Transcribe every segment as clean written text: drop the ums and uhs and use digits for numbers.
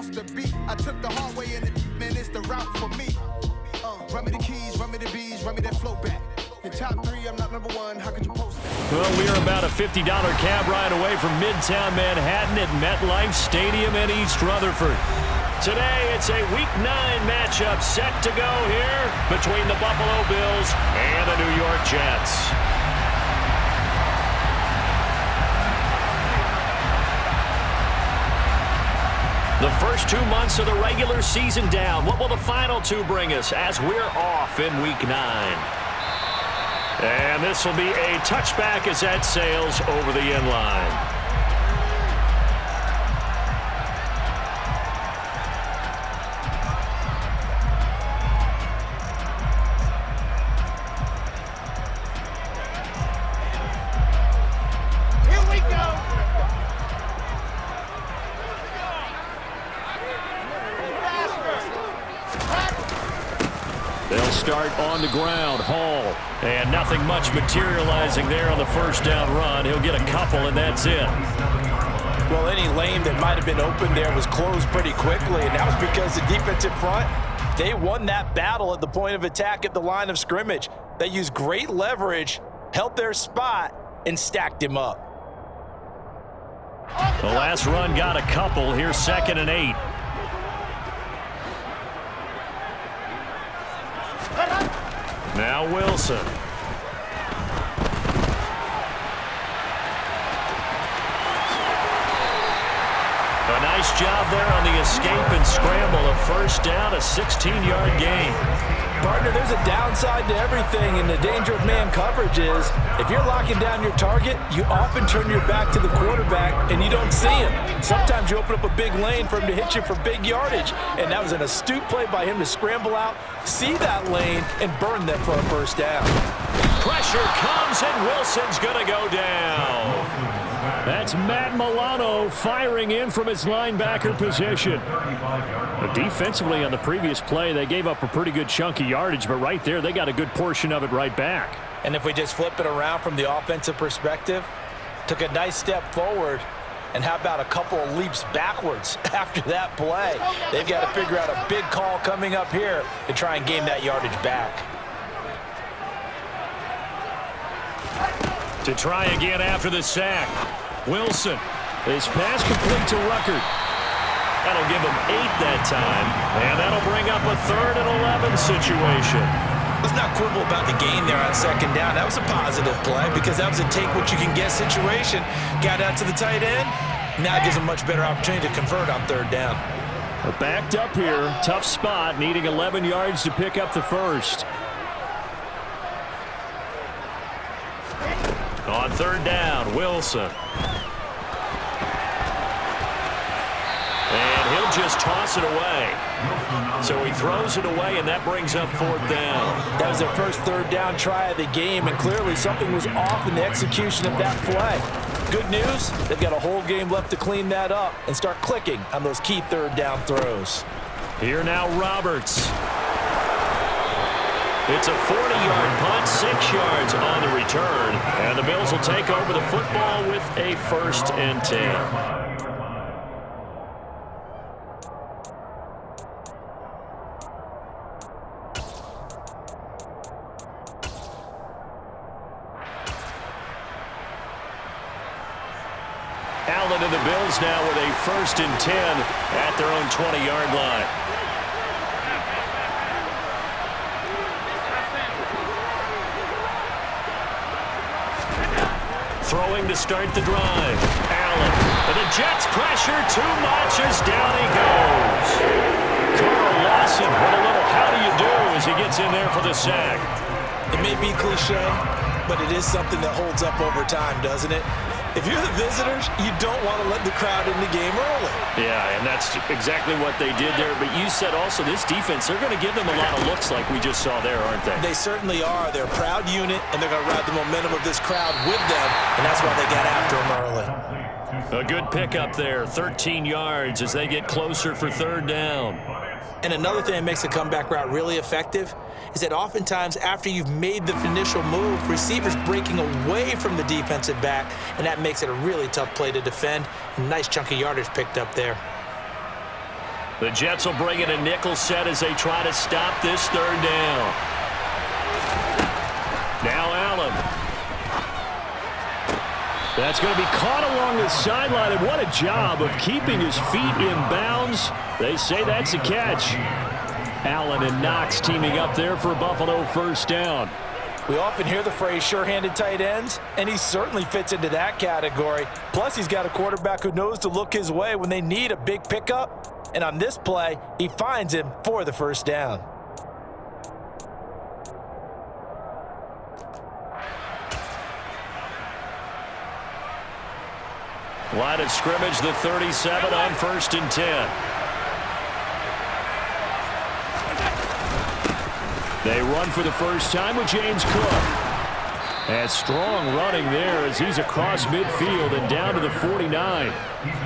lost the beat. I took the hard way in it, man, it's the route for me. Run me the keys, run me the bees, run me that flow back. In top 3, I'm not number 1. How could you post that? Well, we are about a $50 cab ride away from Midtown Manhattan at MetLife Stadium in East Rutherford. Today, it's a Week 9 matchup set to go here between the Buffalo Bills and the New York Jets. The first 2 months of the regular season down. What will the final 2 bring us as we're off in Week 9? And this will be a touchback as that sails over the end line. They'll start on the ground. Hall. And nothing much materializing there on the first down run. He'll get a couple, and that's it. Well, any lane that might have been open there was closed pretty quickly, and that was because the defensive front, they won that battle at the point of attack at the line of scrimmage. They used great leverage, held their spot, and stacked him up. The last run got a couple. Here's 2nd and 8. Now Wilson. A nice job there on the escape and scramble. A first down, a 16-yard gain. Partner, there's a downside to everything, and the danger of man coverage is if you're locking down your target, you often turn your back to the quarterback and you don't see him. Sometimes you open up a big lane for him to hit you for big yardage, and that was an astute play by him to scramble out, see that lane, and burn that for a first down. Pressure comes, and Wilson's going to go down. That's Matt Milano firing in from his linebacker position. But defensively on the previous play, they gave up a pretty good chunk of yardage, but right there, they got a good portion of it right back. And if we just flip it around from the offensive perspective, took a nice step forward, and how about a couple of leaps backwards after that play? They've got to figure out a big call coming up here to try and gain that yardage back. To try again after the sack. Wilson. His pass complete to Ruckert. That'll give him 8 that time. And that'll bring up a 3rd and 11 situation. Let's not quibble about the gain there on 2nd down. That was a positive play because that was a take-what-you-can-get situation. Got out to the tight end. Now it gives him a much better opportunity to convert on 3rd down. We're backed up here. Tough spot, needing 11 yards to pick up the first. On 3rd down, Wilson. And he'll just toss it away. So he throws it away, and that brings up 4th down. That was their first 3rd down try of the game, and clearly something was off in the execution of that play. Good news, they've got a whole game left to clean that up and start clicking on those key 3rd down throws. Here now, Roberts. It's a 40-yard punt, 6 yards on the return, and the Bills will take over the football with a 1st and 10. Allen and the Bills now with a 1st and 10 at their own 20-yard line. Throwing to start the drive. Allen. And the Jets pressure too much as down he goes. Carl Lawson with a little how do you do as he gets in there for the sack. It may be cliche, but it is something that holds up over time, doesn't it? If you're the visitors, you don't want to let the crowd in the game early. Yeah, and that's exactly what they did there. But you said also this defense, they're going to give them a lot of looks like we just saw there, aren't they? They certainly are. They're a proud unit, and they're going to ride the momentum of this crowd with them, and that's why they got after them early. A good pickup there, 13 yards as they get closer for 3rd down. And another thing that makes a comeback route really effective is that oftentimes after you've made the initial move, receivers breaking away from the defensive back, and that makes it a really tough play to defend. A nice chunk of yardage picked up there. The Jets will bring in a nickel set as they try to stop this third down. Now Allen. That's going to be caught along the sideline, and what a job of keeping his feet in bounds. They say that's a catch. Allen and Knox teaming up there for a Buffalo first down. We often hear the phrase sure-handed tight ends, and he certainly fits into that category. Plus, he's got a quarterback who knows to look his way when they need a big pickup. And on this play, he finds him for the first down. Line of scrimmage, the 37 on 1st and 10. They run for the first time with James Cook. And strong running there as he's across midfield and down to the 49.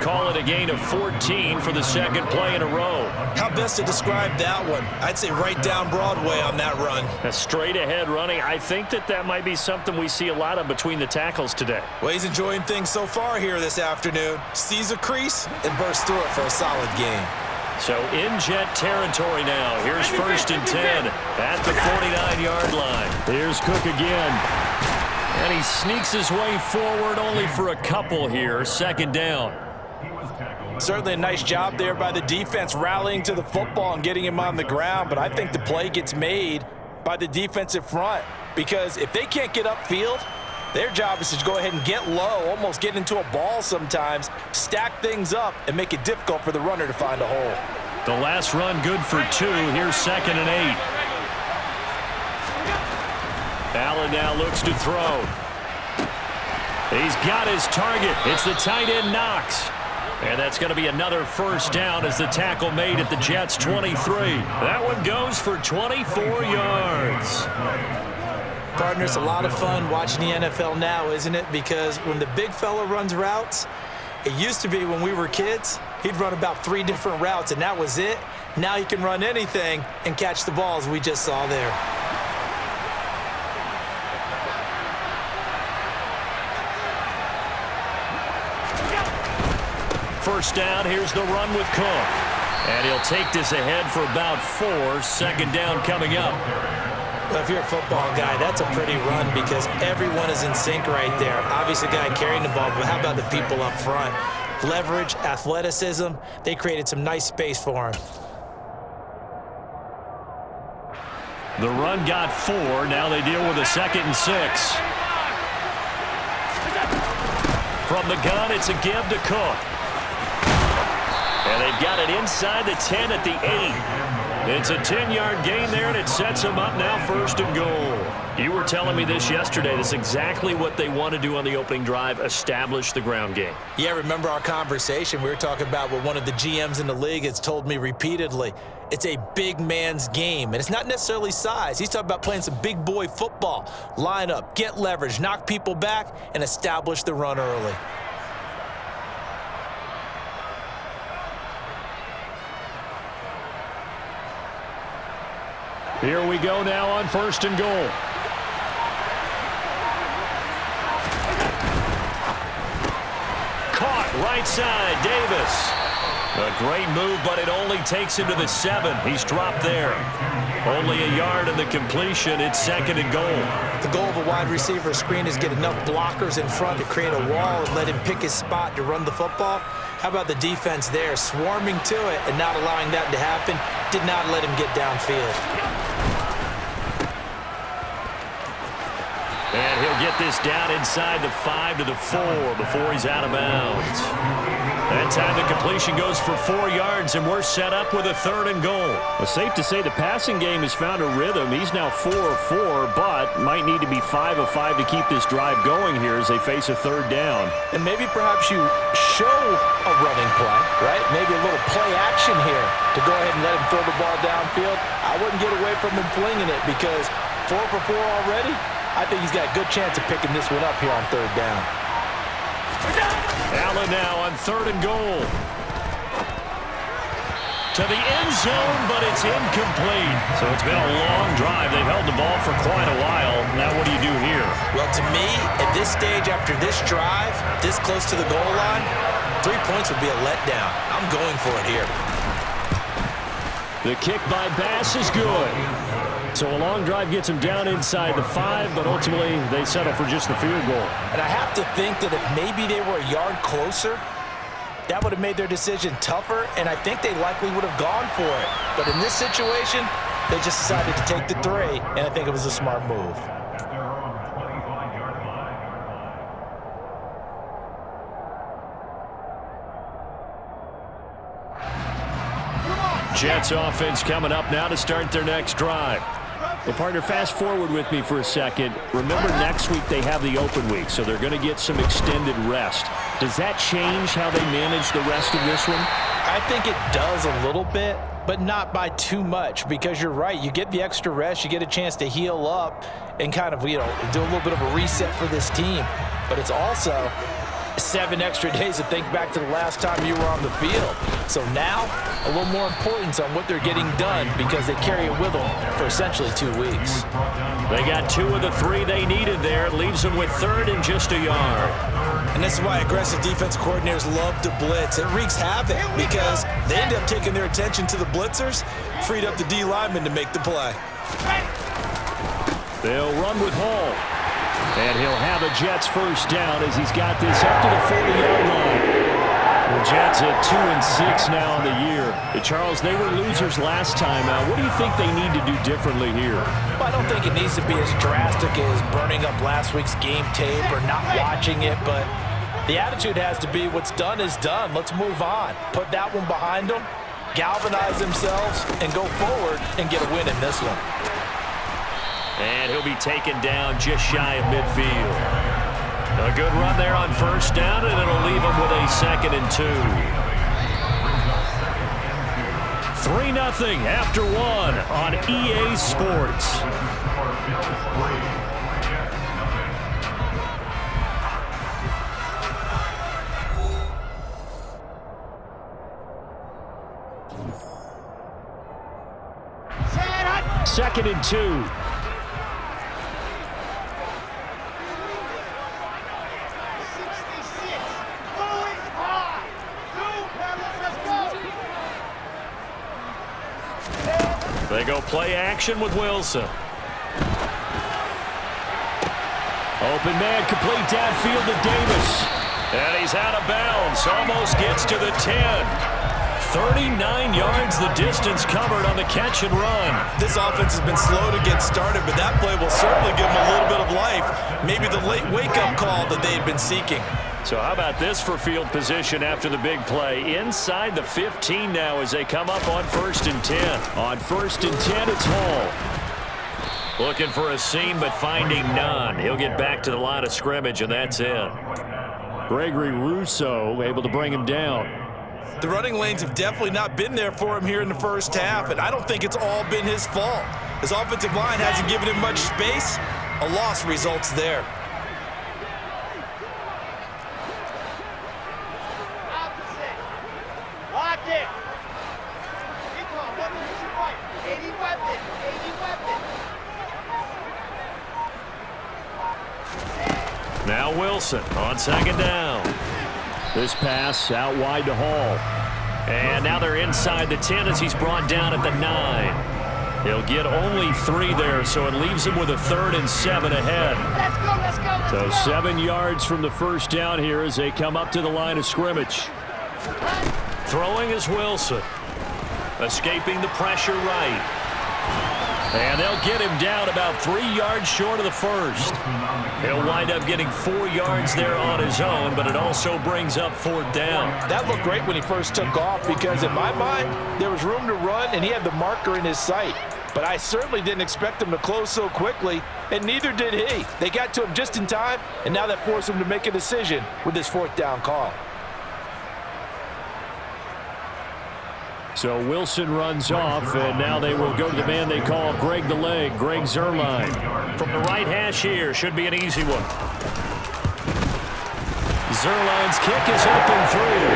Call it a gain of 14 for the second play in a row. How best to describe that one? I'd say right down Broadway on that run. A straight ahead running. I think that might be something we see a lot of between the tackles today. Well, he's enjoying things so far here this afternoon. Sees a crease and bursts through it for a solid gain. So in Jet territory now. Here's 1st and 10 at the 49-yard line. Here's Cook again. And he sneaks his way forward only for a couple here. Second down. Certainly a nice job there by the defense rallying to the football and getting him on the ground. But I think the play gets made by the defensive front. Because if they can't get upfield, their job is to go ahead and get low, almost get into a ball sometimes, stack things up, and make it difficult for the runner to find a hole. The last run good for 2. Here's 2nd and 8. Allen now looks to throw. He's got his target. It's the tight end Knox. And that's going to be another first down as the tackle made at the Jets' 23. That one goes for 24 yards. Partner, it's a lot of fun watching the NFL now, isn't it? Because when the big fella runs routes, it used to be when we were kids, he'd run about 3 different routes, and that was it. Now he can run anything and catch the balls we just saw there. First down, here's the run with Cook. And he'll take this ahead for about 4. Second down coming up. Well, if you're a football guy, that's a pretty run because everyone is in sync right there. Obviously, the guy carrying the ball, but how about the people up front? Leverage, athleticism, they created some nice space for him. The run got 4. Now they deal with a 2nd and 6. From the gun, it's a give to Cook. And they've got it inside the 10 at the 8. It's a 10-yard gain there, and it sets them up now 1st and goal. You were telling me this yesterday. That's exactly what they want to do on the opening drive, establish the ground game. Yeah, remember our conversation. We were talking about what one of the GMs in the league has told me repeatedly. It's a big man's game, and it's not necessarily size. He's talking about playing some big boy football. Line up, get leverage, knock people back, and establish the run early. Here we go now on 1st and goal. Caught right side, Davis. A great move, but it only takes him to the 7. He's dropped there. Only a yard in the completion. It's 2nd and goal. The goal of a wide receiver screen is get enough blockers in front to create a wall and let him pick his spot to run the football. How about the defense there, swarming to it and not allowing that to happen? Did not let him get downfield. And he'll get this down inside the 5 to the 4 before he's out of bounds. That time the completion goes for 4 yards, and we're set up with a 3rd and goal. Well, safe to say the passing game has found a rhythm. He's now 4 of 4, but might need to be 5 of 5 to keep this drive going here as they face a 3rd down. And maybe perhaps you show a running play, right? Maybe a little play action here to go ahead and let him throw the ball downfield. I wouldn't get away from him flinging it because 4 for 4 already. I think he's got a good chance of picking this one up here on 3rd down. Allen now on 3rd and goal. To the end zone, but it's incomplete. So it's been a long drive. They've held the ball for quite a while. Now what do you do here? Well, to me, at this stage after this drive, this close to the goal line, 3 points would be a letdown. I'm going for it here. The kick by Bass is good. So a long drive gets them down inside the 5, but ultimately they settle for just the field goal. And I have to think that if maybe they were a yard closer, that would have made their decision tougher, and I think they likely would have gone for it. But in this situation, they just decided to take the 3, and I think it was a smart move. Jets offense coming up now to start their next drive. Well, partner, fast forward with me for a second. Remember, next week they have the open week, so they're going to get some extended rest. Does that change how they manage the rest of this one? I think it does a little bit, but not by too much, because you're right. You get the extra rest, you get a chance to heal up and kind of, do a little bit of a reset for this team. But it's also 7 extra days to think back to the last time you were on the field. So now, a little more importance on what they're getting done because they carry it with them for essentially 2 weeks. They got 2 of the 3 they needed there. It leaves them with 3rd and just a yard. And this is why aggressive defense coordinators love to blitz. It wreaks havoc because they end up taking their attention to the blitzers, freed up the D lineman to make the play. They'll run with Hall. And he'll have a Jets first down as he's got this up to the 40-yard line. The Jets at 2-6 now on the year. Charles, they were losers last time. What do you think they need to do differently here? Well, I don't think it needs to be as drastic as burning up last week's game tape or not watching it, but the attitude has to be what's done is done. Let's move on. Put that one behind them, galvanize themselves, and go forward and get a win in this one. And he'll be taken down just shy of midfield. A good run there on first down, and it'll leave him with a 2nd and 2. 3-0 after 1 on EA Sports. Second and 2. They go play action with Wilson. Open man, complete downfield to Davis. And he's out of bounds. Almost gets to the 10. 39 yards the distance covered on the catch and run. This offense has been slow to get started, but that play will certainly give them a little bit of life. Maybe the late wake-up call that they had been seeking. So how about this for field position after the big play? Inside the 15 now as they come up on 1st and 10. On 1st and 10, it's Hall. Looking for a seam, but finding none. He'll get back to the line of scrimmage, and that's it. Gregory Rousseau able to bring him down. The running lanes have definitely not been there for him here in the first half, and I don't think it's all been his fault. His offensive line hasn't given him much space. A loss results there. Now Wilson on 2nd down. This pass out wide to Hall. And now they're inside the 10 as he's brought down at the 9. He'll get only 3 there, so it leaves him with a 3rd and 7 ahead. Let's go. So 7 yards from the first down here as they come up to the line of scrimmage. Throwing is Wilson. Escaping the pressure right. And they'll get him down about 3 yards short of the first. He'll wind up getting 4 yards there on his own, but it also brings up 4th down. That looked great when he first took off because in my mind, there was room to run and he had the marker in his sight. But I certainly didn't expect him to close so quickly, and neither did he. They got to him just in time, and now that forced him to make a decision with his 4th down call. So Wilson runs off, and now they will go to the man they call Greg the Leg, Greg Zuerlein. From the right hash here, should be an easy one. Zuerlein's kick is up and through.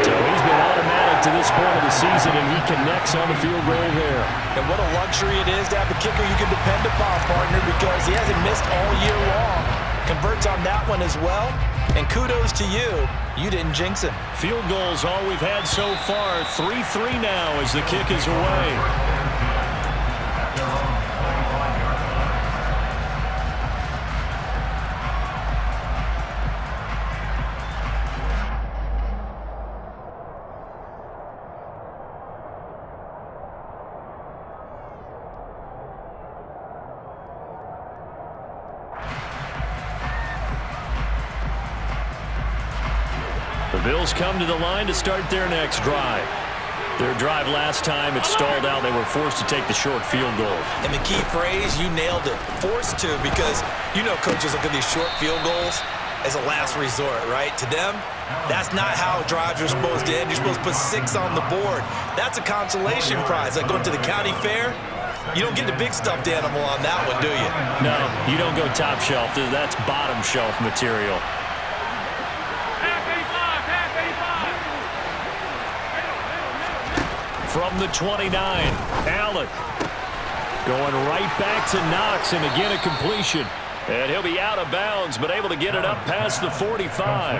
So he's been automatic to this point of the season, and he connects on the field goal there. And what a luxury it is to have a kicker you can depend upon, partner, because he hasn't missed all year long. converts on that one as well. And kudos to you. You didn't jinx him. Field goals all we've had so far. 3-3 now as the kick is away. The Bills come to the line to start their next drive. Their drive last time, it stalled out. They were forced to take the short field goal. And the key phrase, you nailed it. Forced to, because you know coaches look at these short field goals as a last resort, right? To them, that's not how drives are supposed to end. You're supposed to put 6 on the board. That's a consolation prize. Like going to the county fair, you don't get the big stuffed animal on that one, do you? No, you don't go top shelf. That's bottom shelf material. From the 29, Allen going right back to Knox, and again a completion. And he'll be out of bounds, but able to get it up past the 45.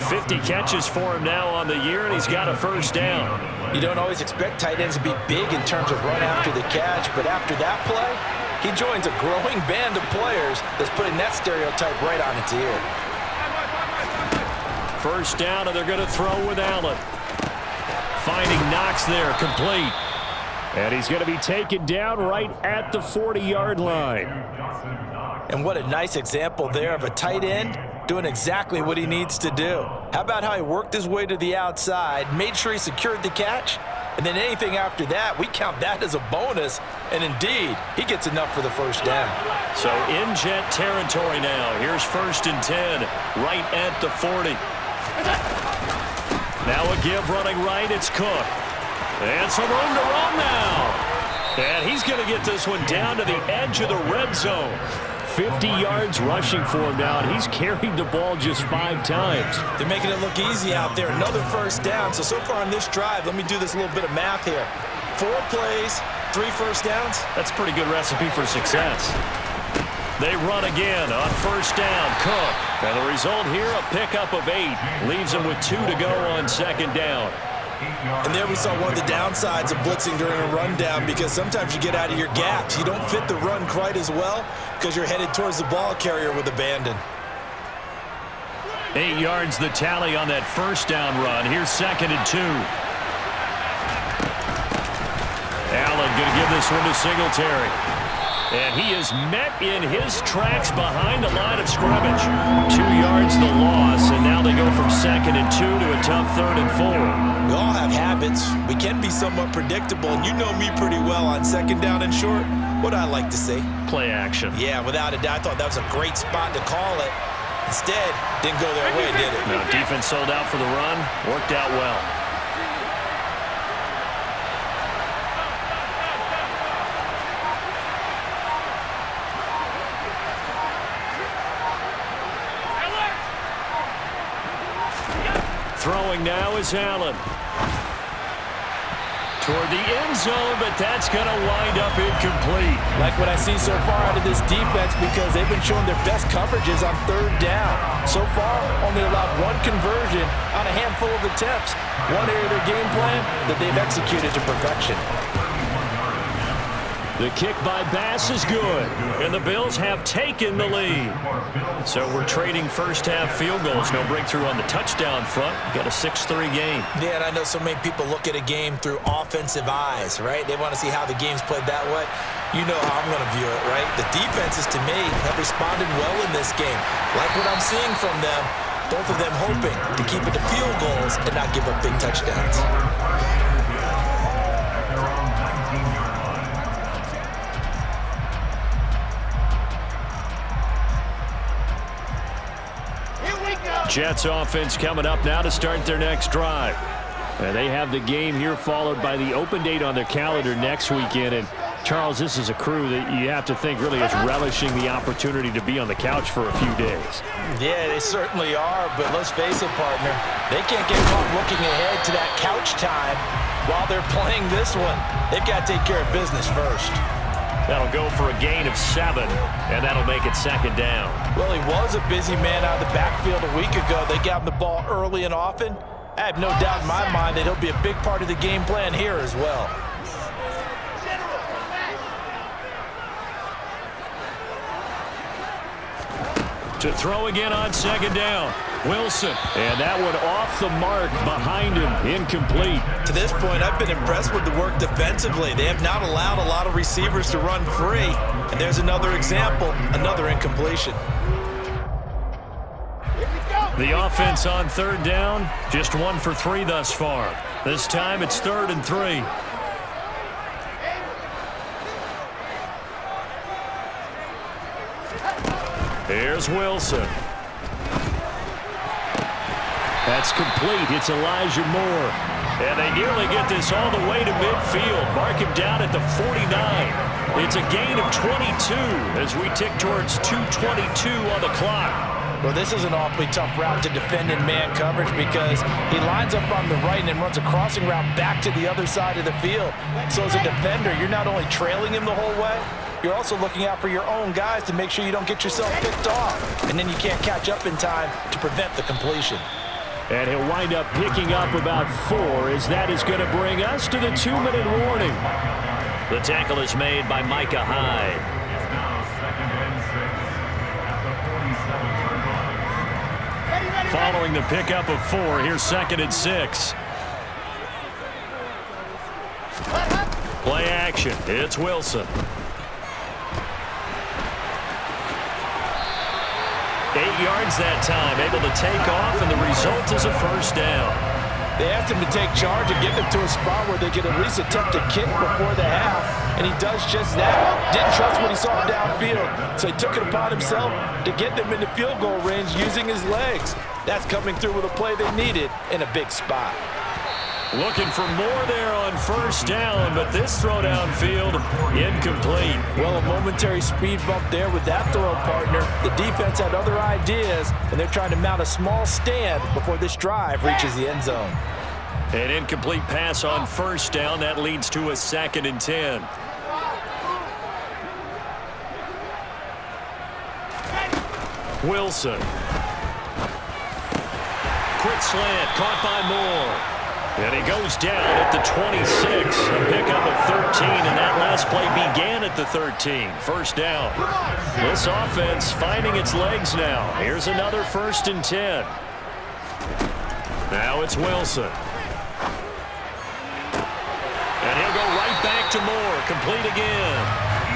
50 catches for him now on the year, and he's got a first down. You don't always expect tight ends to be big in terms of run after the catch, but after that play, he joins a growing band of players that's putting that stereotype right on its ear. First down, and they're going to throw with Allen. Finding Knox there, complete. And he's going to be taken down right at the 40-yard line. And what a nice example there of a tight end doing exactly what he needs to do. How about how he worked his way to the outside, made sure he secured the catch, and then anything after that, we count that as a bonus. And indeed, he gets enough for the first down. So in jet territory now. Here's 1st and 10, right at the 40. Now a give running right, it's Cook. And some room to run now. And he's going to get this one down to the edge of the red zone. 50 yards rushing for him now, and he's carried the ball just 5 times. They're making it look easy out there. Another first down. So far on this drive, let me do this little bit of math here. 4 plays, 3 first downs. That's a pretty good recipe for success. They run again on first down. Cook. And the result here, a pickup of 8. Leaves them with 2 to go on second down. And there we saw one of the downsides of blitzing during a rundown, because sometimes you get out of your gaps. You don't fit the run quite as well because you're headed towards the ball carrier with abandon. 8 yards the tally on that first down run. Here's 2nd and 2. Allen going to give this one to Singletary. And he is met in his tracks behind the line of scrimmage. 2 yards the loss, and now they go from 2nd and 2 to a tough 3rd and 4. We all have habits. We can be somewhat predictable, and you know me pretty well on 2nd down and short. What I like to say? Play action. Yeah, without a doubt. I thought that was a great spot to call it. Instead, didn't go their way, did it? No, defense sold out for the run. Worked out well. Throwing now is Allen. Toward the end zone, but that's going to wind up incomplete. Like what I see so far out of this defense, because they've been showing their best coverages on 3rd down. So far, only allowed 1 conversion on a handful of attempts. One area of their game plan that they've executed to perfection. The kick by Bass is good, and the Bills have taken the lead. So we're trading first-half field goals. No breakthrough on the touchdown front. Got a 6-3 game. Yeah, and I know so many people look at a game through offensive eyes, right? They want to see how the game's played that way. You know how I'm going to view it, right? The defenses, to me, have responded well in this game. Like what I'm seeing from them, both of them hoping to keep it to field goals and not give up big touchdowns. Jets offense coming up now to start their next drive. And they have the game here followed by the open date on their calendar next weekend. And Charles, this is a crew that you have to think really is relishing the opportunity to be on the couch for a few days. Yeah, they certainly are, but let's face it, partner. They can't get caught looking ahead to that couch time while they're playing this one. They've got to take care of business first. That'll go for a gain of 7, and that'll make it 2nd down. Well, he was a busy man out of the backfield a week ago. They got him the ball early and often. I have no doubt in my mind that he'll be a big part of the game plan here as well. To throw again on 2nd down. Wilson, and that one off the mark behind him, incomplete. To this point, I've been impressed with the work defensively. They have not allowed a lot of receivers to run free. And there's another example, another incompletion. The offense on 3rd down, just 1 for 3 thus far. This time it's 3rd and 3. Here's Wilson. That's complete. It's Elijah Moore. And they nearly get this all the way to midfield. Mark him down at the 49. It's a gain of 22 as we tick towards 2:22 on the clock. Well, this is an awfully tough route to defend in man coverage because he lines up on the right and then runs a crossing route back to the other side of the field. So as a defender, you're not only trailing him the whole way, you're also looking out for your own guys to make sure you don't get yourself picked off. And then you can't catch up in time to prevent the completion. And he'll wind up picking up about 4 as that is going to bring us to the 2-minute warning. The tackle is made by Micah Hyde. Following the pickup of 4, here's 2nd and 6. Play action. It's Wilson. 8 yards that time, able to take off, and the result is a 1st down. They asked him to take charge and get them to a spot where they could at least attempt a kick before the half, and he does just that. Didn't trust what he saw downfield, so he took it upon himself to get them into field goal range using his legs. That's coming through with a play they needed in a big spot. Looking for more there on 1st down, but this throw downfield, incomplete. Well, a momentary speed bump there with that throw partner. The defense had other ideas, and they're trying to mount a small stand before this drive reaches the end zone. An incomplete pass on 1st down. That leads to a 2nd and 10. Wilson. Quick slant, caught by Moore. And he goes down at the 26, a pickup of 13, and that last play began at the 13. 1st down. This offense finding its legs now. Here's another 1st and 10. Now it's Wilson. And he'll go right back to Moore, complete again.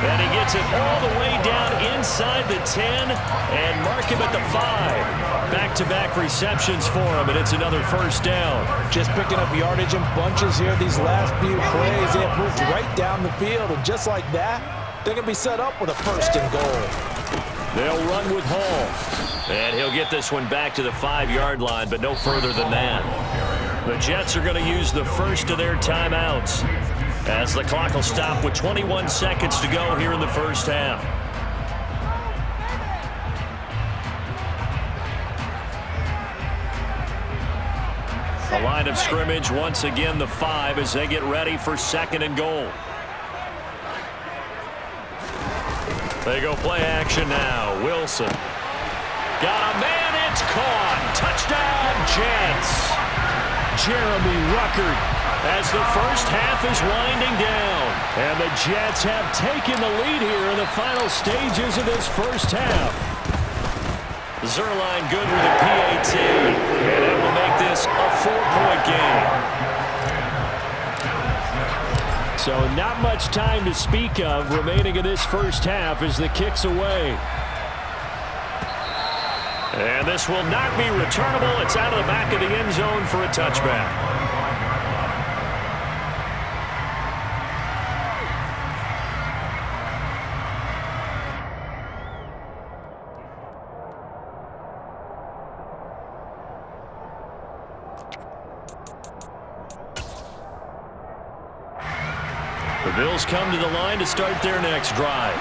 And he gets it all the way down inside the 10 and mark him at the 5. Back-to-back receptions for him, and it's another 1st down. Just picking up yardage in bunches here these last few plays. They have moved right down the field, and just like that, they're going to be set up with a 1st and goal. They'll run with Hall. And he'll get this one back to the 5-yard line, but no further than that. The Jets are going to use the first of their timeouts as the clock will stop with 21 seconds to go here in the 1st half. The line of scrimmage once again the 5 as they get ready for 2nd and goal. They go play action now. Wilson. Got a man, it's caught. Touchdown, Jets. Jeremy Ruckert as the 1st half is winding down. And the Jets have taken the lead here in the final stages of this 1st half. Zerline good with a PAT. And that will make this a 4-point game. So not much time to speak of remaining in this 1st half as the kick's away. And this will not be returnable. It's out of the back of the end zone for a touchback. The Bills come to the line to start their next drive.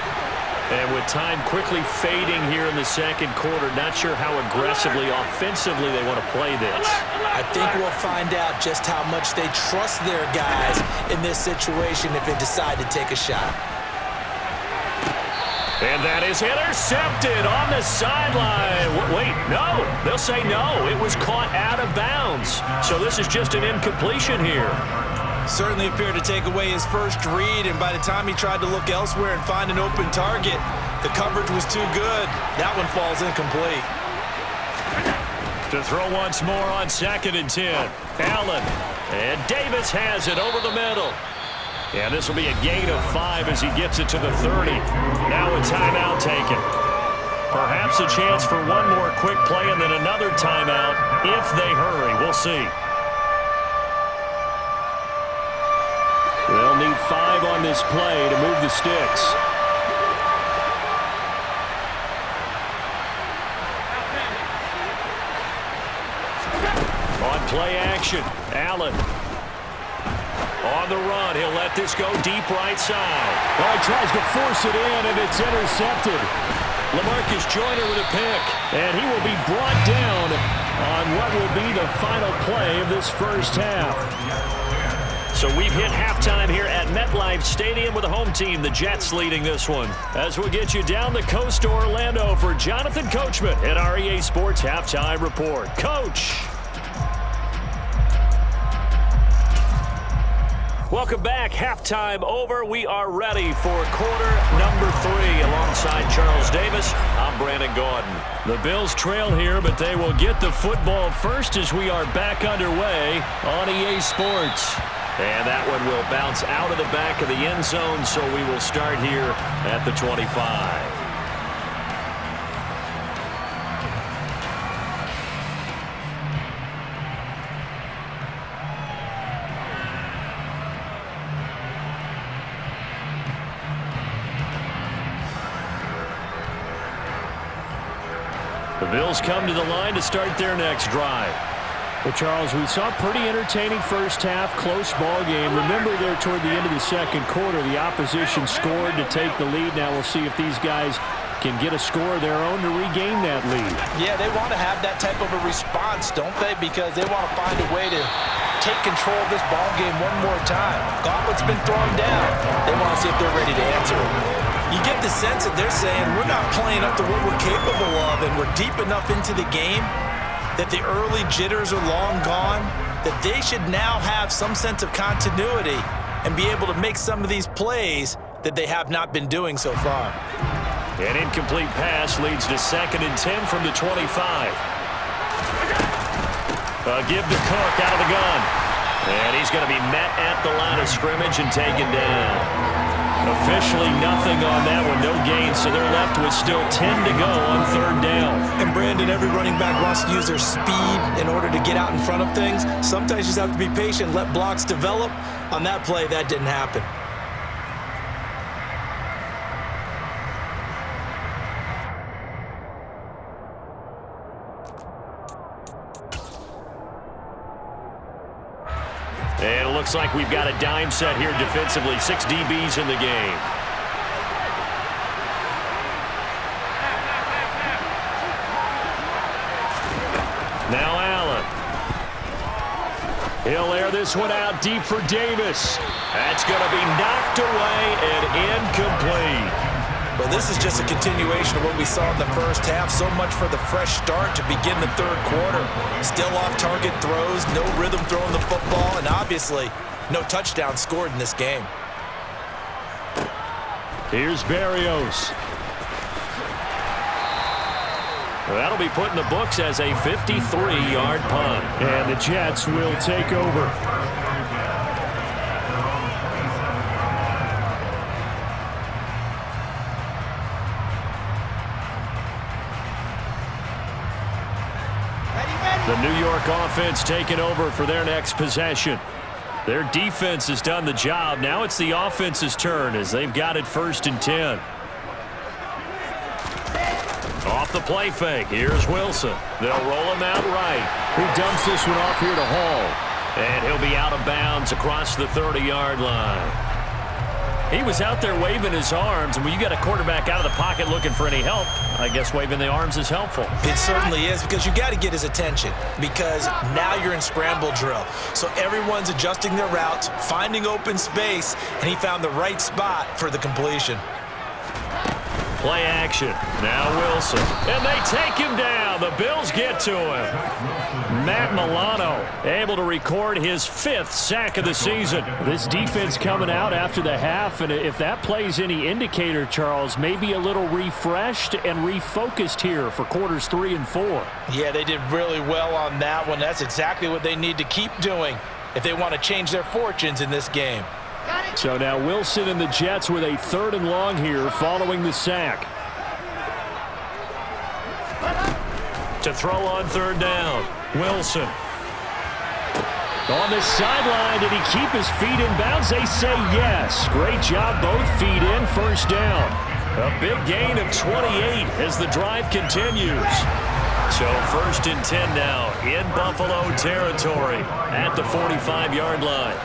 And with time quickly fading here in the 2nd quarter, not sure how aggressively, offensively they want to play this. I think we'll find out just how much they trust their guys in this situation if they decide to take a shot. And that is intercepted on the sideline. Wait, no. They'll say no. It was caught out of bounds. So this is just an incompletion here. Certainly appeared to take away his first read, and by the time he tried to look elsewhere and find an open target, the coverage was too good. That one falls incomplete. To throw once more on 2nd and 10. Allen. And Davis has it over the middle. And this will be a gain of 5 as he gets it to the 30. Now a timeout taken. Perhaps a chance for one more quick play and then another timeout if they hurry. We'll see. They'll need 5 on this play to move the sticks. On play action, Allen. On the run, he'll let this go deep right side. Well, he tries to force it in, and it's intercepted. LaMarcus Joyner with a pick. And he will be brought down on what will be the final play of this first half. So we've hit halftime here at MetLife Stadium with the home team, the Jets, leading this one. As we'll get you down the coast to Orlando for Jonathan Coachman at our EA Sports Halftime Report. Coach. Welcome back. Halftime over. We are ready for quarter number 3. Alongside Charles Davis, I'm Brandon Gordon. The Bills trail here, but they will get the football first as we are back underway on EA Sports. And that one will bounce out of the back of the end zone, so we will start here at the 25. The Bills come to the line to start their next drive. Well, Charles, we saw a pretty entertaining first half, close ball game. Remember there toward the end of the second quarter, the opposition scored to take the lead. Now we'll see if these guys can get a score of their own to regain that lead. Yeah, they want to have that type of a response, don't they? Because they want to find a way to take control of this ball game one more time. Gauntlet's been thrown down. They want to see if they're ready to answer it. You get the sense that they're saying we're not playing up to what we're capable of, and we're deep enough into the game that the early jitters are long gone, that they should now have some sense of continuity and be able to make some of these plays that they have not been doing so far. An incomplete pass leads to 2nd and 10 from the 25. Give to Cook out of the gun. And he's going to be met at the line of scrimmage and taken down. Officially nothing on that one, no gain, so they're left with still 10 to go on 3rd down. And Brandon, every running back wants to use their speed in order to get out in front of things. Sometimes you just have to be patient, let blocks develop. On that play, that didn't happen. And it looks like we've got a dime set here defensively. 6 DBs in the game. Now Allen. He'll air this one out deep for Davis. That's going to be knocked away and incomplete. Well, this is just a continuation of what we saw in the first half. So much for the fresh start to begin the 3rd quarter. Still off-target throws, no rhythm throwing the football, and obviously no touchdown scored in this game. Here's Berrios. Well, that'll be put in the books as a 53-yard punt. And the Jets will take over. The New York offense taking over for their next possession. Their defense has done the job. Now it's the offense's turn as they've got it 1st and 10. Off the play fake. Here's Wilson. They'll roll him out right. He dumps this one off here to Hall. And he'll be out of bounds across the 30-yard line. He was out there waving his arms, and when you got a quarterback out of the pocket looking for any help, I guess waving the arms is helpful. It certainly is, because you got to get his attention, because now you're in scramble drill. So everyone's adjusting their routes, finding open space, and he found the right spot for the completion. Play action. Now Wilson. And they take him down. The Bills get to him. Matt Milano able to record his 5th sack of the season. This defense coming out after the half, and if that plays any indicator, Charles, maybe a little refreshed and refocused here for quarters 3 and 4. Yeah, they did really well on that one. That's exactly what they need to keep doing if they want to change their fortunes in this game. So now Wilson and the Jets with a 3rd and long here following the sack. To throw on 3rd down, Wilson. On the sideline, did he keep his feet in bounds? They say yes. Great job, both feet in, 1st down. A big gain of 28 as the drive continues. So 1st and 10 now in Buffalo territory at the 45-yard line.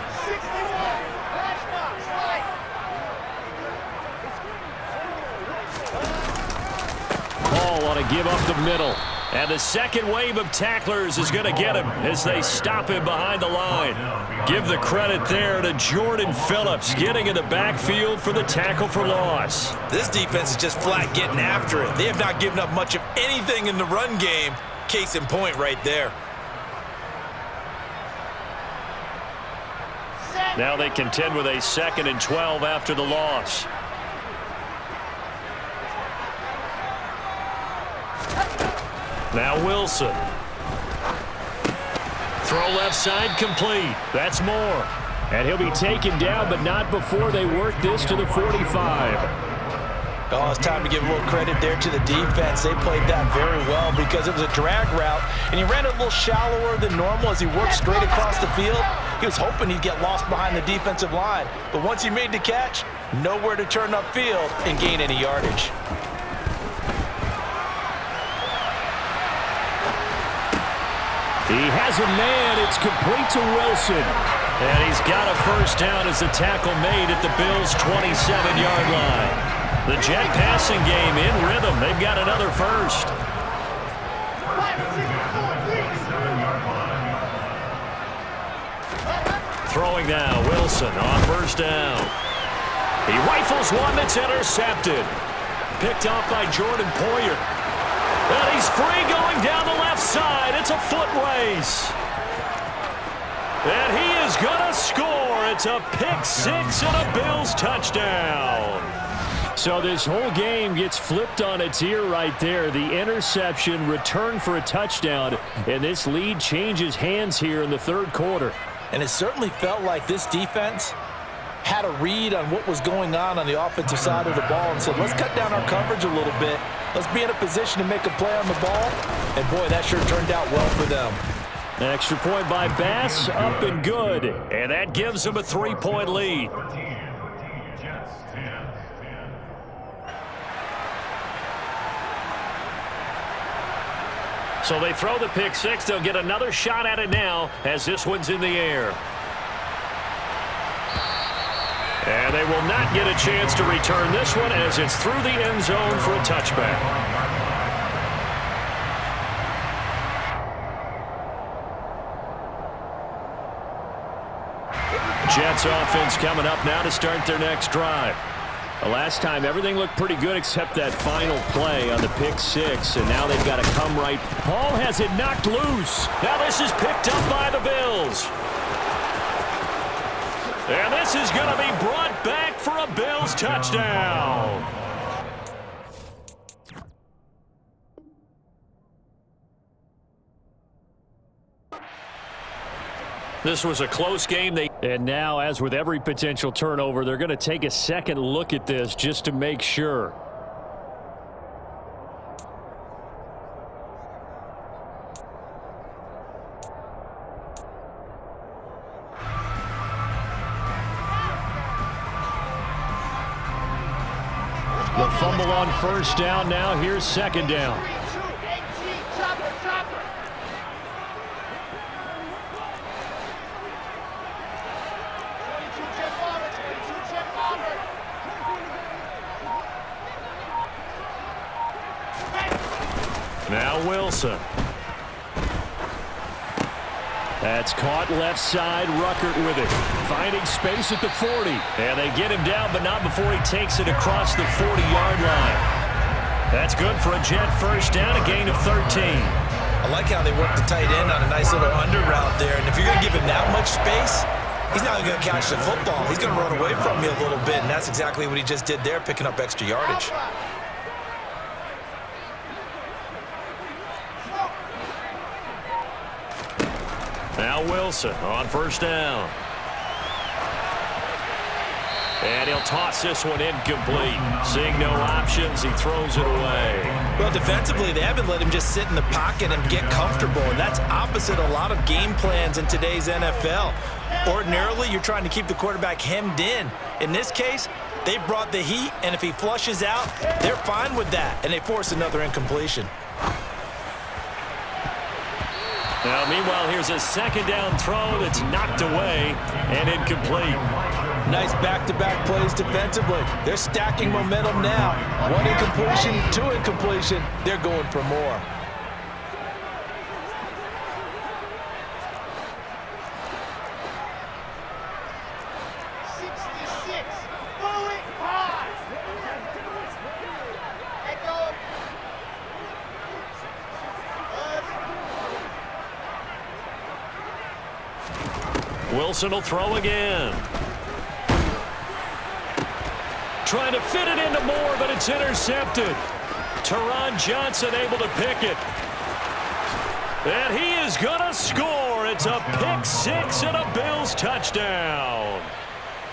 Ball on a give up the middle. And the second wave of tacklers is going to get him as they stop him behind the line. Give the credit there to Jordan Phillips getting in the backfield for the tackle for loss. This defense is just flat getting after it. They have not given up much of anything in the run game. Case in point right there. Now they contend with a 2nd and 12 after the loss. Now Wilson. Throw left side complete. That's Moore. And he'll be taken down, but not before they work this to the 45. Oh, it's time to give a little credit there to the defense. They played that very well because it was a drag route, and he ran a little shallower than normal as he worked straight across the field. He was hoping he'd get lost behind the defensive line, but once he made the catch, nowhere to turn upfield and gain any yardage. He has a man. It's complete to Wilson. And he's got a 1st down as the tackle made at the Bills' 27-yard line. The Jet passing game in rhythm. They've got another 1st. Throwing now, Wilson on 1st down. He rifles one that's intercepted. Picked off by Jordan Poyer. And he's free going down the left side. It's a foot race. And he is going to score. It's a pick 6 and a Bills touchdown. So this whole game gets flipped on its ear right there. The interception, return for a touchdown, and this lead changes hands here in the 3rd quarter. And it certainly felt like this defense had a read on what was going on the offensive side of the ball and said, let's cut down our coverage a little bit. Let's be in a position to make a play on the ball. And, boy, that sure turned out well for them. An extra point by Bass, up and good. And that gives them a 3-point lead. So they throw the pick 6. They'll get another shot at it now as this one's in the air. And they will not get a chance to return this one as it's through the end zone for a touchback. Jets offense coming up now to start their next drive. The last time, everything looked pretty good except that final play on the pick 6, and now they've got to come right. Ball has it knocked loose. Now this is picked up by the Bills. And this is going to be brought back for a Bills touchdown. This was a close game. And now, as with every potential turnover, they're going to take a second look at this just to make sure. The fumble on 1st down now. Here's 2nd down. Now Wilson. That's caught left side. Ruckert with it. Finding space at the 40. And they get him down, but not before he takes it across the 40-yard line. That's good for a Jet first down, a gain of 13. I like how they work the tight end on a nice little under route there. And if you're going to give him that much space, he's not going to catch the football. He's going to run away from you a little bit, and that's exactly what he just did there, picking up extra yardage. Now Wilson on first down. And he'll toss this one incomplete. Seeing no options, he throws it away. Well, defensively, they haven't let him just sit in the pocket and get comfortable, and that's opposite a lot of game plans in today's NFL. Ordinarily, you're trying to keep the quarterback hemmed in. In this case, they brought the heat, and if he flushes out, they're fine with that, and they force another incompletion. Now, meanwhile, here's a second down throw that's knocked away and incomplete. Nice back-to-back plays defensively. They're stacking momentum now. One incompletion, two incompletion. They're going for more. Wilson will throw again. Trying to fit it into Moore, but it's intercepted. Teron Johnson able to pick it. And he is going to score. It's a pick six and a Bills touchdown.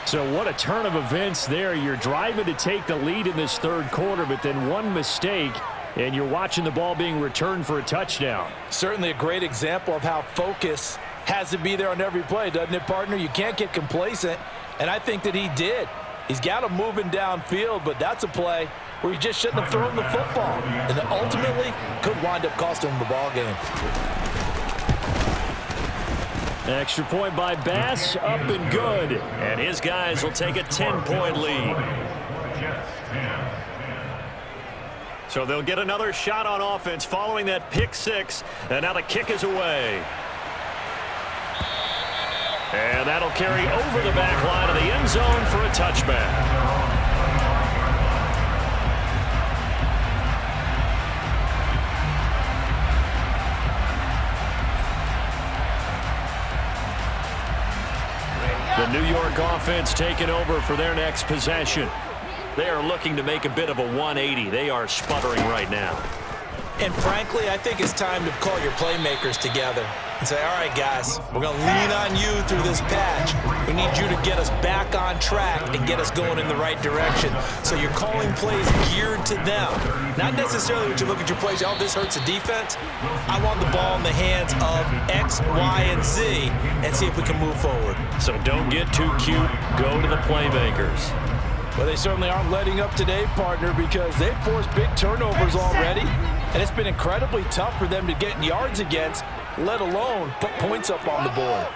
So what a turn of events there. You're driving to take the lead in this third quarter, but then one mistake, and you're watching the ball being returned for a touchdown. Certainly a great example of how focus has to be there on every play, doesn't it, partner? You can't get complacent, and I think that he did. He's got him moving downfield, but that's a play where he just shouldn't have thrown the football, and ultimately could wind up costing him the ball game. Extra point by Bass, up and good. And his guys will take a 10-point lead. So they'll get another shot on offense following that pick six, and now the kick is away. And that'll carry over the back line of the end zone for a touchback. The New York offense taking over for their next possession. They are looking to make a bit of a 180. They are sputtering right now. And frankly, I think it's time to call your playmakers together and say, all right, guys, we're going to lean on you through this patch. We need you to get us back on track and get us going in the right direction. So you're calling plays geared to them. Not necessarily when you look at your plays, oh, this hurts the defense. I want the ball in the hands of X, Y, and Z and see if we can move forward. So don't get too cute. Go to the playmakers. Well, they certainly aren't letting up today, partner, because they've forced big turnovers already. And it's been incredibly tough for them to get yards against, let alone put points up on the board.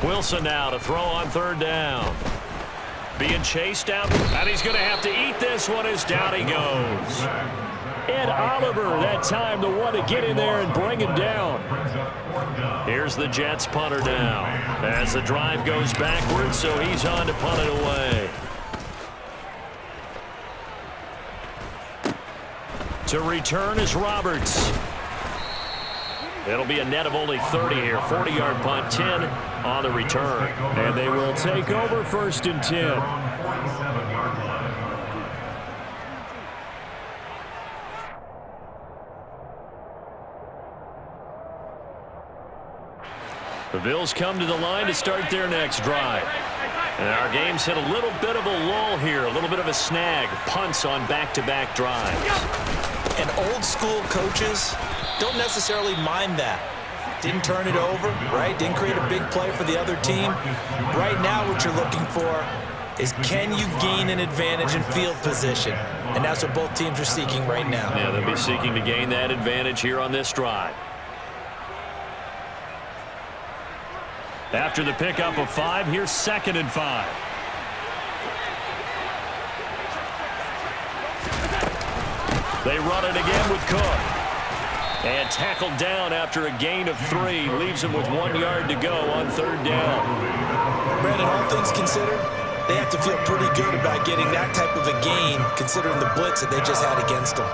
Wilson now to throw on third down. Being chased out, and he's going to have to eat this one as down he goes. Ed Oliver, that time the one to get in there and bring him down. Here's the Jets punter now as the drive goes backwards, so he's on to punt it away. To return is Roberts. It'll be a net of only 30 here. 40-yard punt, 10 on the return. And they will take over first and 10. The Bills come to the line to start their next drive. And our game's hit a little bit of a lull here, a little bit of a snag. Punts on back-to-back drives. And old-school coaches don't necessarily mind that. Didn't turn it over, right? Didn't create a big play for the other team. Right now what you're looking for is can you gain an advantage in field position? And that's what both teams are seeking right now. Yeah, they'll be seeking to gain that advantage here on this drive. After the pickup of 5, here's 2nd and 5. They run it again with Cook. And tackled down after a gain of 3. Leaves him with 1 yard to go on third down. Brandon, all things considered, They have to feel pretty good about getting that type of a gain, considering the blitz that they just had against them.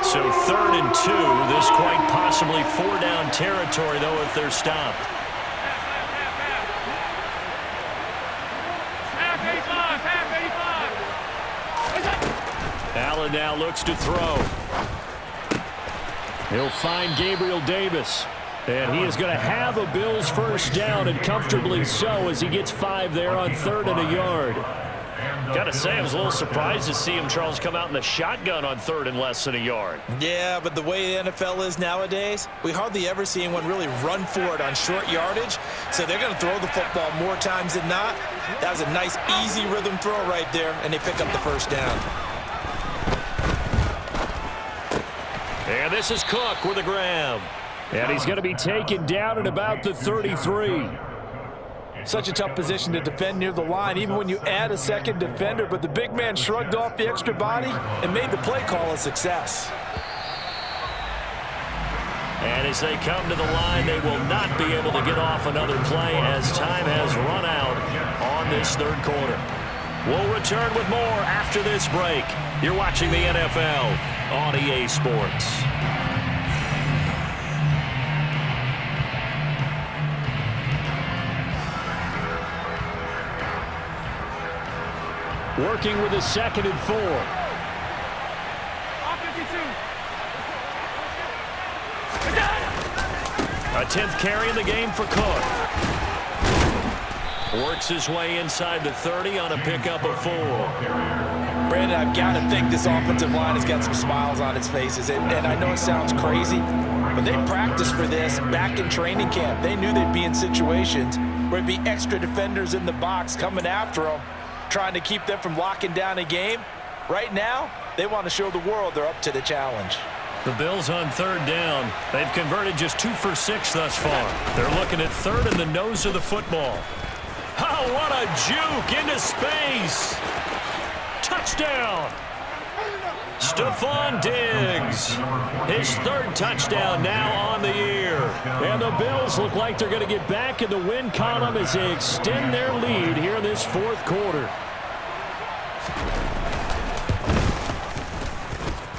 So 3rd and 2. This quite possibly 4-down territory, though, if they're stopped. Allen now looks to throw. He'll find Gabriel Davis. And he is going to have a Bills first down, and comfortably so, as he gets 5 there on 3rd and a yard. Got to say, I was a little surprised to see him, Charles, come out in the shotgun on 3rd and less than a yard. Yeah, but the way the NFL is nowadays, we hardly ever see anyone really run for it on short yardage. So they're going to throw the football more times than not. That was a nice, easy rhythm throw right there, and they pick up the first down. And this is Cook with a grab. And he's going to be taken down at about the 33. Such a tough position to defend near the line, even when you add a second defender. But the big man shrugged off the extra body and made the play call a success. And as they come to the line, they will not be able to get off another play as time has run out on this 3rd quarter. We'll return with more after this break. You're watching the NFL on EA Sports. Working with a 2nd and 4. A 10th carry in the game for Cook. Works his way inside the 30 on a pickup of 4. Brandon, I've got to think this offensive line has got some smiles on its faces. And I know it sounds crazy, but they practiced for this back in training camp. They knew they'd be in situations where it'd be extra defenders in the box coming after them, trying to keep them from locking down a game. Right now, they want to show the world they're up to the challenge. The Bills on 3rd down. They've converted just 2 for 6 thus far. They're looking at 3rd in the nose of the football. Oh, what a juke into space. Touchdown. Stephon Diggs. His 3rd touchdown now on the year. And the Bills look like they're going to get back in the win column as they extend their lead here in this 4th quarter.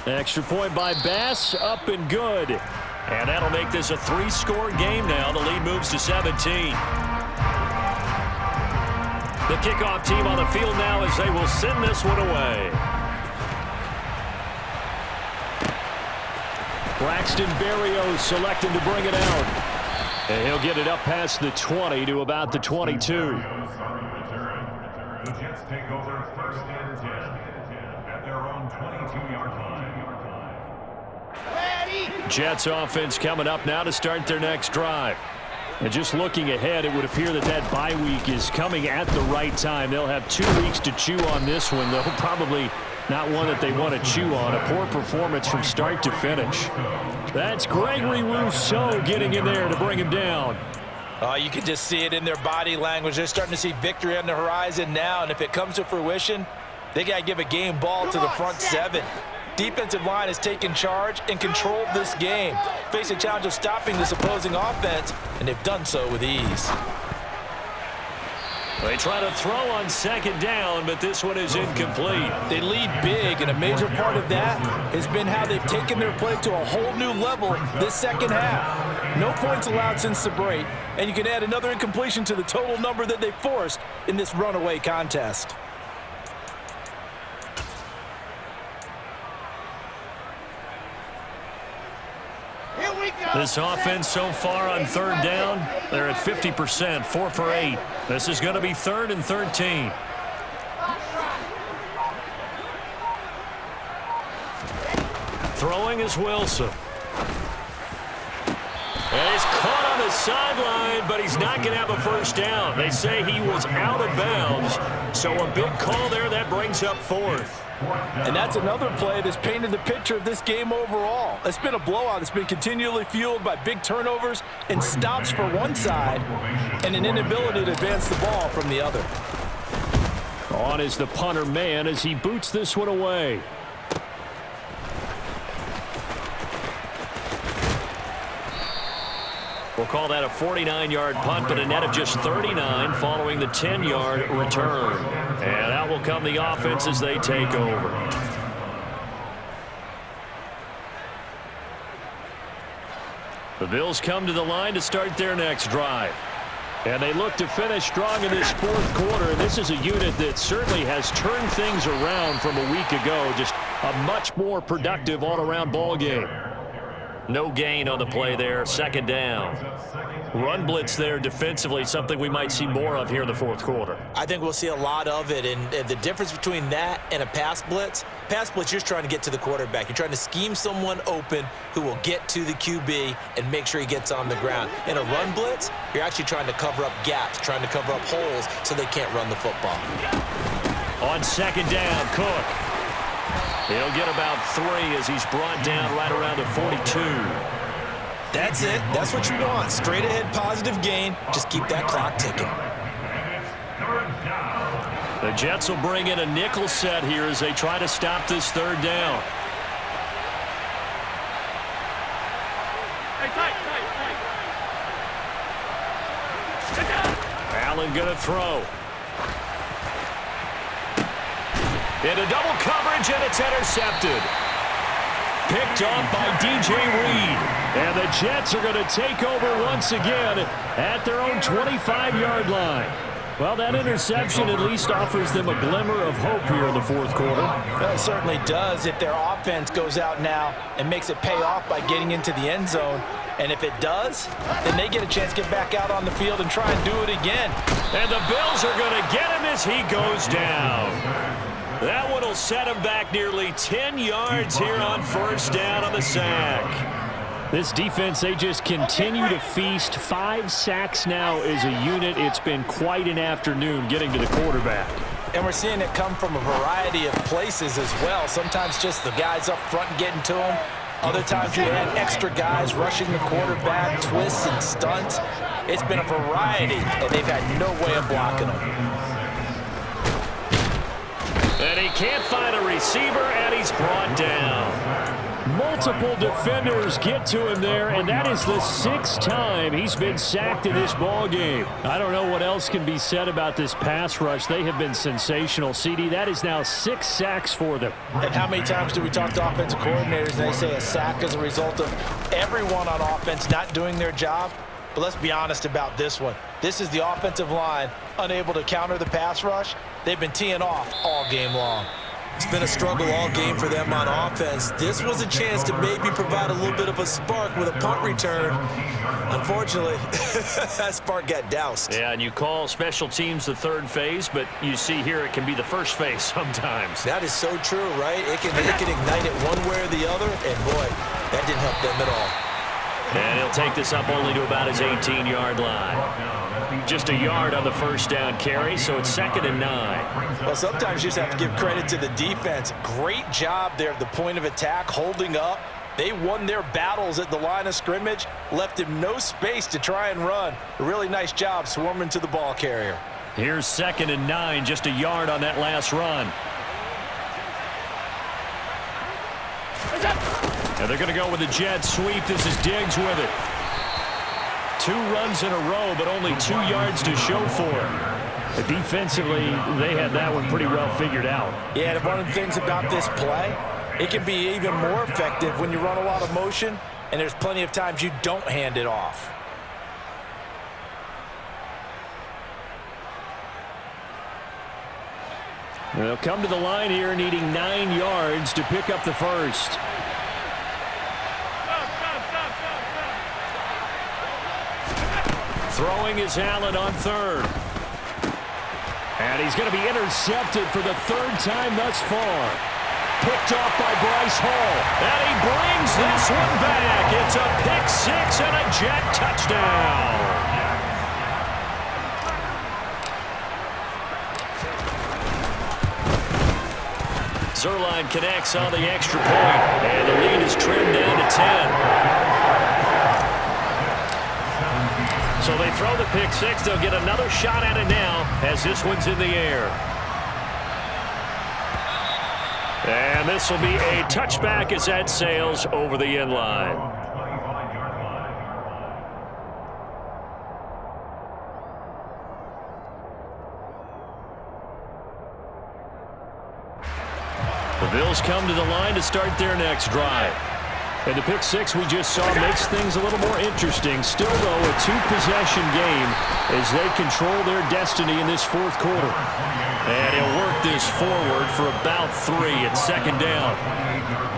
Extra point by Bass, up and good. And that'll make this a 3-score game now. The lead moves to 17. The kickoff team on the field now as they will send this one away. Braxton Berrios selecting to bring it out. And he'll get it up past the 20 to about the 22. The Jets take over 1st and 10 at their own 22-yard line. Jets offense coming up now to start their next drive. And just looking ahead, it would appear that that bye week is coming at the right time. They'll have 2 weeks to chew on this one, though probably not one that they want to chew on. A poor performance from start to finish. That's Gregory Rousseau getting in there to bring him down. You can just see it in their body language. They're starting to see victory on the horizon now, and if it comes to fruition, they got to give a game ball to the front 7. Defensive line has taken charge and controlled this game. Face a challenge of stopping this opposing offense, and they've done so with ease. They try to throw on 2nd down, but this one is incomplete. They lead big, and a major part of that has been how they've taken their play to a whole new level this 2nd half. No points allowed since the break, and you can add another incompletion to the total number that they forced in this runaway contest. This offense so far on 3rd down, they're at 50%, 4 for 8. This is going to be 3rd and 13. Throwing is Wilson. And he's caught on the sideline but he's not going to have a first down. They say he was out of bounds, so a big call there that brings up fourth. And that's another play that's painted the picture of this game overall. It's been a blowout. It's been continually fueled by big turnovers and stops for one side and an inability to advance the ball from the other. On is the punter man as he boots this one away. We'll call that a 49-yard punt, but a net of just 39 following the 10-yard return. And out will come the offense as they take over. The Bills come to the line to start their next drive. And they look to finish strong in this fourth quarter. And this is a unit that certainly has turned things around from a week ago. Just a much more productive all-around ball game. No gain on the play there. Second down. Run blitz there defensively, something we might see more of here in the fourth quarter. I think we'll see a lot of it, and the difference between that and a pass blitz, you're just trying to get to the quarterback. You're trying to scheme someone open who will get to the QB and make sure he gets on the ground. In a run blitz, you're actually trying to cover up gaps, trying to cover up holes so they can't run the football. On second down, Cook. He'll get about 3 as he's brought down right around the 42. That's it. That's what you want. Straight ahead positive gain. Just keep that clock ticking. The Jets will bring in a nickel set here as they try to stop this third down. Allen going to throw. Into double coverage, and it's intercepted. Picked off by DJ Reed. And the Jets are going to take over once again at their own 25-yard line. Well, that interception at least offers them a glimmer of hope here in the fourth quarter. Well, it certainly does if their offense goes out now and makes it pay off by getting into the end zone. And if it does, then they get a chance to get back out on the field and try and do it again. And the Bills are going to get him as he goes down. That one will set him back nearly 10 yards here on first down on the sack. This defense, they just continue to feast. 5 sacks now as a unit. It's been quite an afternoon getting to the quarterback. And we're seeing it come from a variety of places as well. Sometimes just the guys up front and getting to him. Other times you had extra guys rushing the quarterback, twists and stunts. It's been a variety, and they've had no way of blocking them. And he can't find a receiver, and he's brought down. Multiple defenders get to him there, and that is the 6th time he's been sacked in this ball game. I don't know what else can be said about this pass rush. They have been sensational. CD, that is now 6 sacks for them. And how many times do we talk to offensive coordinators and they say a sack is a result of everyone on offense not doing their job? But let's be honest about this one. This is the offensive line unable to counter the pass rush. They've been teeing off all game long. It's been a struggle all game for them on offense. This was a chance to maybe provide a little bit of a spark with a punt return. Unfortunately, that spark got doused. Yeah, and you call special teams the third phase, but you see here it can be the first phase sometimes. That is so true, right? It can ignite it one way or the other, and boy, that didn't help them at all. And he'll take this up only to about his 18-yard line. Just a yard on the first down carry, so it's 2nd and 9. Well, sometimes you just have to give credit to the defense. Great job there at the point of attack, holding up. They won their battles at the line of scrimmage, left him no space to try and run. A really nice job swarming to the ball carrier. Here's 2nd and 9, just a yard on that last run. And they're going to go with the jet sweep. This is Diggs with it. 2 runs in a row, but only 2 yards to show for it. Defensively, they had that one pretty well figured out. Yeah, and one of the things about this play, it can be even more effective when you run a lot of motion, and there's plenty of times you don't hand it off. They'll come to the line here needing 9 yards to pick up the first. Throwing is Allen on 3rd. And he's going to be intercepted for the 3rd time thus far. Picked off by Bryce Hall. And he brings this one back. It's a pick 6 and a Jet touchdown. Zerline connects on the extra point, and the lead is trimmed down to 10. So they throw the pick six. They'll get another shot at it now as this one's in the air. And this will be a touchback as that sails over the end line. The Bills come to the line to start their next drive. And the pick six we just saw makes things a little more interesting. Still, though, a two-possession game as they control their destiny in this fourth quarter. And he'll work this forward for about 3 at second down.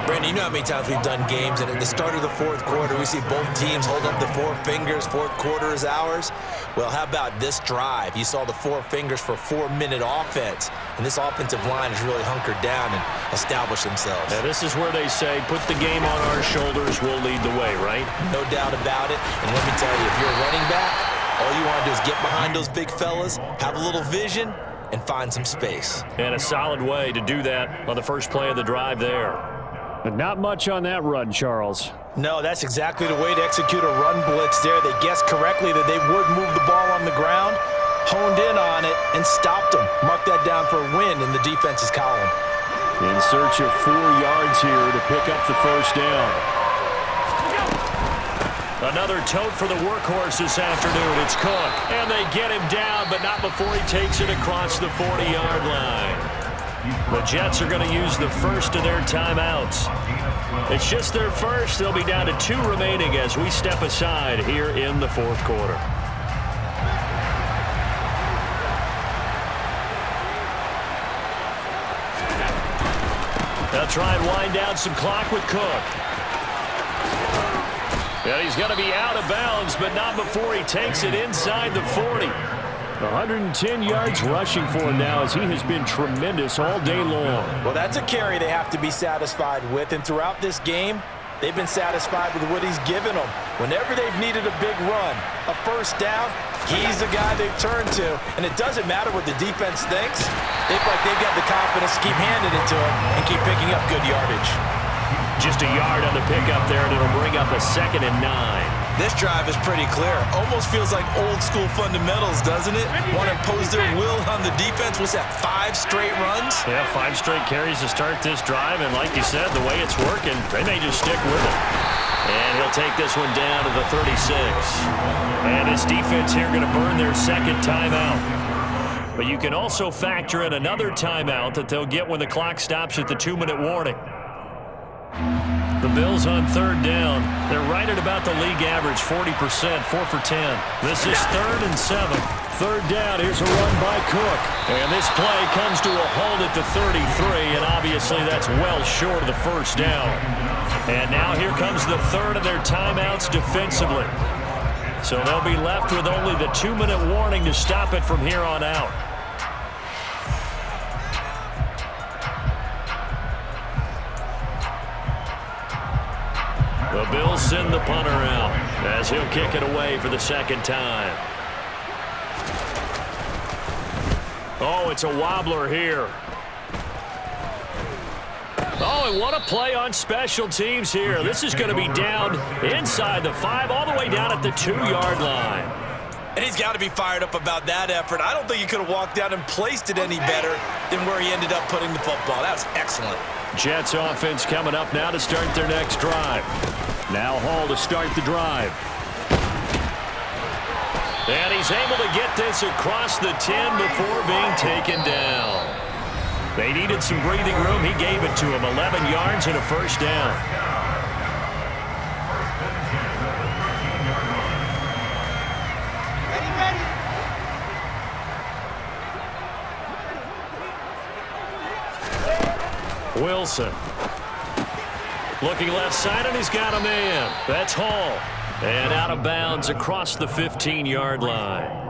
Brandon, you know how many times we've done games, and at the start of the fourth quarter, we see both teams hold up the 4 fingers, fourth quarter is ours. Well, how about this drive? You saw the 4 fingers for 4-minute offense, and this offensive line has really hunkered down and established themselves. Now, this is where they say, put the game on our shoulders, we'll lead the way, right? No doubt about it, and let me tell you, if you're a running back, all you want to do is get behind those big fellas, have a little vision, and find some space. And a solid way to do that on the first play of the drive there. But not much on that run, Charles. No, that's exactly the way to execute a run blitz there. They guessed correctly that they would move the ball on the ground, honed in on it, and stopped them. Mark that down for a win in the defense's column. In search of 4 yards here to pick up the first down. Another tote for the workhorse this afternoon. It's Cook. And they get him down, but not before he takes it across the 40-yard line. The Jets are going to use the first of their timeouts. It's just their first. They'll be down to 2 remaining as we step aside here in the fourth quarter. They'll try and wind down some clock with Cook. Yeah, he's going to be out of bounds, but not before he takes it inside the 40. 110 yards rushing for him now as he has been tremendous all day long. Well, that's a carry they have to be satisfied with, and throughout this game, they've been satisfied with what he's given them. Whenever they've needed a big run, a first down, he's the guy they've turned to. And it doesn't matter what the defense thinks. They feel like they've got the confidence to keep handing it to him and keep picking up good yardage. Just a yard on the pickup there, and it'll bring up a 2nd and 9. This drive is pretty clear. Almost feels like old school fundamentals, doesn't it? Want to impose their will on the defense. What's that, 5 straight runs? Yeah, 5 straight carries to start this drive, and like you said, the way it's working, they may just stick with it. And he'll take this one down to the 36. And this defense here going to burn their 2nd timeout. But you can also factor in another timeout that they'll get when the clock stops at the 2-minute warning. The Bills on 3rd down. They're right at about the league average, 40%, 4 for 10. This is 3rd and 7. 3rd down, here's a run by Cook. And this play comes to a halt at the 33, and obviously that's well short of the first down. And now here comes the 3rd of their timeouts defensively. So they'll be left with only the 2-minute warning to stop it from here on out. The Bills send the punter out as he'll kick it away for the 2nd time. Oh, it's a wobbler here. Oh, and what a play on special teams here. This is going to be down inside the 5, all the way down at the 2-yard line. And he's got to be fired up about that effort. I don't think he could have walked down and placed it any better than where he ended up putting the football. That was excellent. Jets offense coming up now to start their next drive. Now Hall to start the drive. And he's able to get this across the 10 before being taken down. They needed some breathing room. He gave it to him. 11 yards and a first down. Wilson. Looking left side, and he's got a man. That's Hall. And out of bounds across the 15-yard line.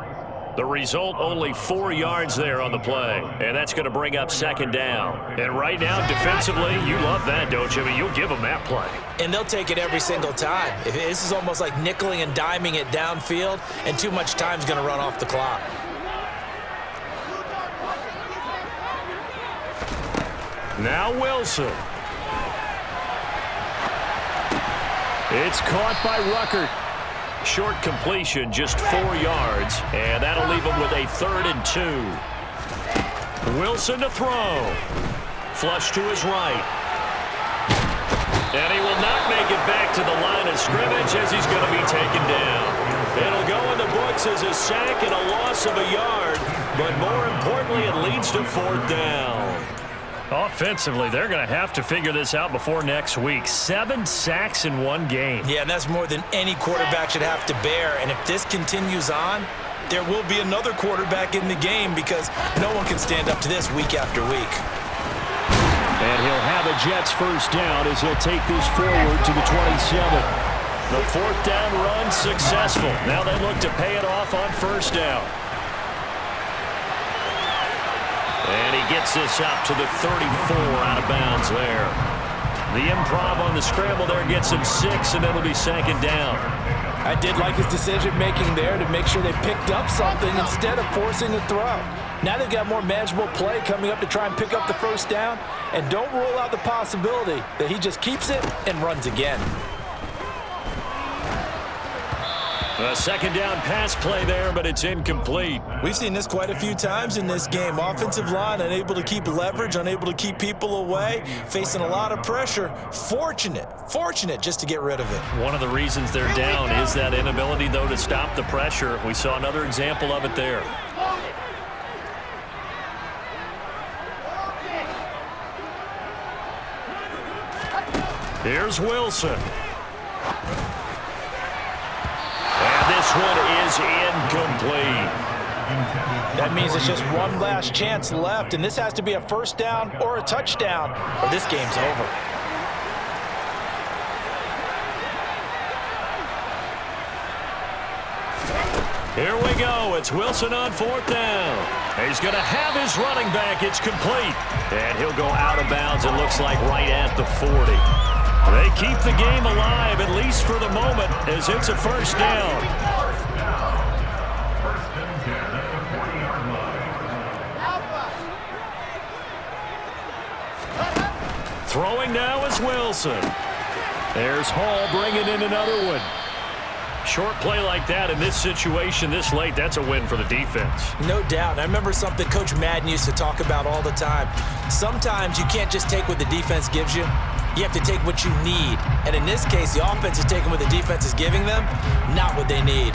The result, only 4 yards there on the play. And that's going to bring up 2nd down. And right now, defensively, you love that, don't you? I mean, you'll give them that play. And they'll take it every single time. This is almost like nickeling and diming it downfield, and too much time's going to run off the clock. Now Wilson. It's caught by Ruckert. Short completion, just 4 yards, and that'll leave him with a 3rd and 2. Wilson to throw. Flush to his right. And he will not make it back to the line of scrimmage as he's going to be taken down. It'll go in the books as a sack and a loss of a yard, but more importantly, it leads to 4th down. Offensively, they're going to have to figure this out before next week. 7 sacks in 1 game. Yeah, and that's more than any quarterback should have to bear. And if this continues on, there will be another quarterback in the game because no one can stand up to this week after week. And he'll have a Jets first down as he'll take this forward to the 27. The 4th down run successful. Now they look to pay it off on first down. And he gets this out to the 34 out of bounds there. The improv on the scramble there gets him 6, and it'll be 2nd down. I did like his decision-making there to make sure they picked up something instead of forcing a throw. Now they've got more manageable play coming up to try and pick up the first down, and don't rule out the possibility that he just keeps it and runs again. A 2nd down pass play there, but it's incomplete. We've seen this quite a few times in this game. Offensive line unable to keep leverage, unable to keep people away, facing a lot of pressure. Fortunate just to get rid of it. One of the reasons they're down is that inability, though, to stop the pressure. We saw another example of it there. Here's Wilson. This one is incomplete. That means it's just one last chance left, and this has to be a first down or a touchdown, or this game's over. Here we go. It's Wilson on 4th down. He's going to have his running back. It's complete. And he'll go out of bounds, it looks like, right at the 40. They keep the game alive, at least for the moment, as it's a first down. First and 10 at the 40-yard line. Throwing now is Wilson. There's Hall bringing in another one. Short play like that in this situation this late, that's a win for the defense. No doubt. I remember something Coach Madden used to talk about all the time. Sometimes you can't just take what the defense gives you. You have to take what you need. And in this case, the offense is taking what the defense is giving them, not what they need.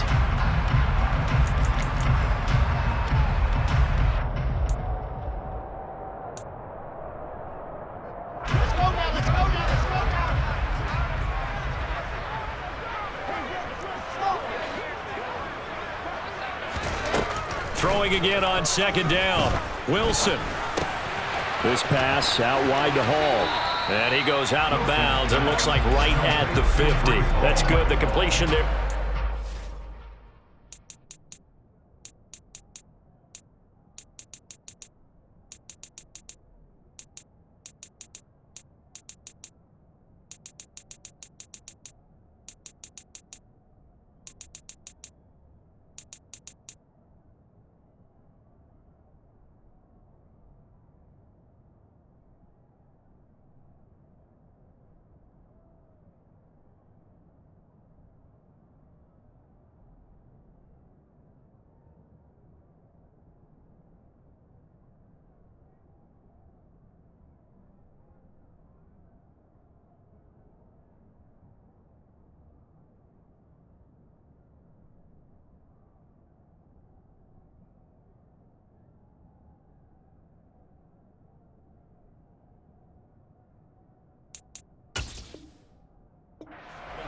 Throwing again on 2nd down. Wilson. This pass out wide to Hall. And he goes out of bounds and looks like right at the 50. That's good. The completion there.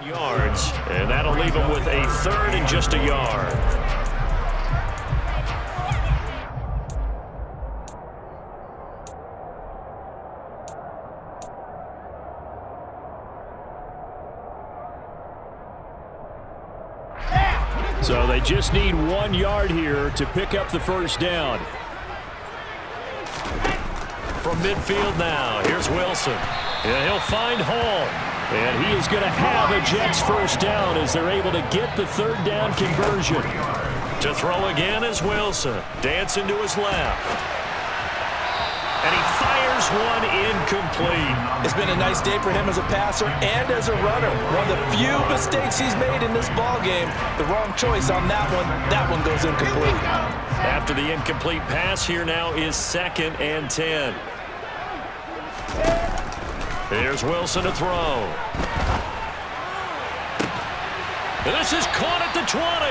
Yards, and that'll leave him with a 3rd and just a yard. So they just need 1 yard here to pick up the first down. From midfield now, here's Wilson. And he'll find Hall. And he is going to have a Jets first down as they're able to get the 3rd down conversion. To throw again is Wilson. Dancing to his left. And he fires one incomplete. It's been a nice day for him as a passer and as a runner. One of the few mistakes he's made in this ball game. The wrong choice on that one. That one goes incomplete. After the incomplete pass, here now is 2nd and 10. Here's Wilson to throw. This is caught at the 20.